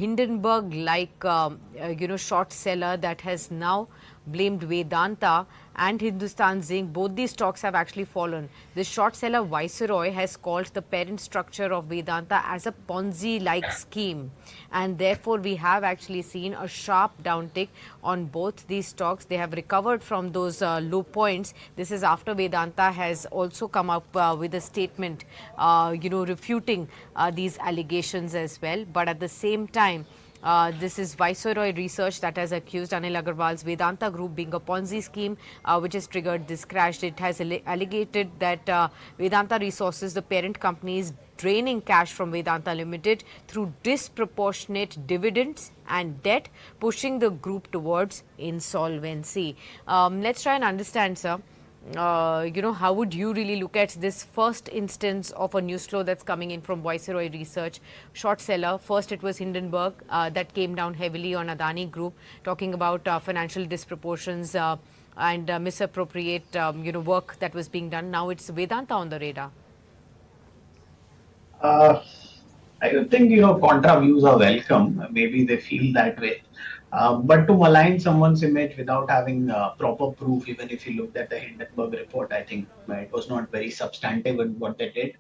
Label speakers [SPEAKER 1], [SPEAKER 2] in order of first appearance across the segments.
[SPEAKER 1] Hindenburg-like, short seller that has now blamed Vedanta and Hindustan Zinc. Both these stocks have actually fallen. The short seller Viceroy has called the parent structure of Vedanta as a Ponzi-like scheme, and therefore we have actually seen a sharp downtick on both these stocks. They have recovered from those low points. This is after Vedanta has also come up with a statement, refuting these allegations as well. But at the same time, this is Viceroy Research that has accused Anil Agarwal's Vedanta Group being a Ponzi scheme, which has triggered this crash. It has alleged that Vedanta Resources, the parent company, is draining cash from Vedanta Ltd through disproportionate dividends and debt, pushing the group towards insolvency. Let's try and understand, sir. How would you really look at this first instance of a news flow that's coming in from Viceroy Research? Short seller, first it was Hindenburg that came down heavily on Adani Group, talking about financial disproportions and misappropriate, work that was being done. Now it's Vedanta on the radar.
[SPEAKER 2] I think, contra views are welcome. Maybe they feel that way. But to malign someone's image without having proper proof, even if you looked at the Hindenburg report, I think it was not very substantive in what they did.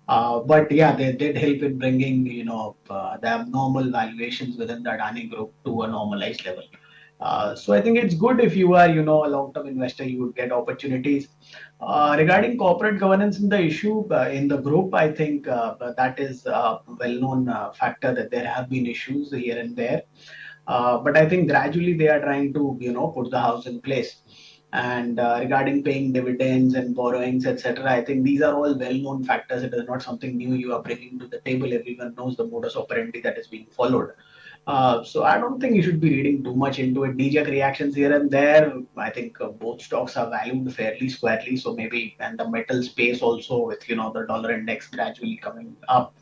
[SPEAKER 2] But yeah, they did help in bringing, the abnormal valuations within the Adani group to a normalized level. So I think it's good if you are, a long-term investor, you would get opportunities. Regarding corporate governance in the issue in the group, I think that is a well-known factor that there have been issues here and there. But I think gradually they are trying to, put the house in place. And regarding paying dividends and borrowings, etc., I think these are all well-known factors. It is not something new you are bringing to the table. Everyone knows the modus operandi that is being followed. So I don't think you should be reading too much into it. Knee-jerk reactions here and there. I think both stocks are valued fairly squarely. So maybe, and the metal space also with, the dollar index gradually coming up,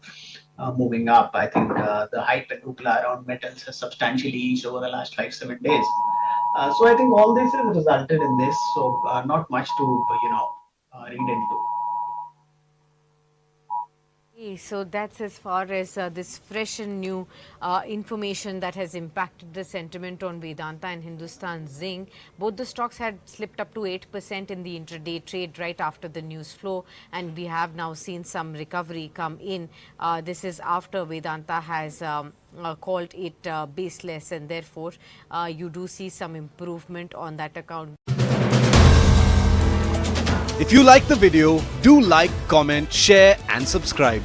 [SPEAKER 2] moving up. I think the hype and hoopla around metals has substantially eased over the last 5-7 days. So I think all this has resulted in this. So not much to, read into.
[SPEAKER 1] So that's as far as this fresh and new information that has impacted the sentiment on Vedanta and Hindustan Zinc. Both the stocks had slipped up to 8% in the intraday trade right after the news flow, and we have now seen some recovery come in. This is after Vedanta has called it baseless, and therefore you do see some improvement on that account.
[SPEAKER 3] If you like the video, do like, comment, share and subscribe.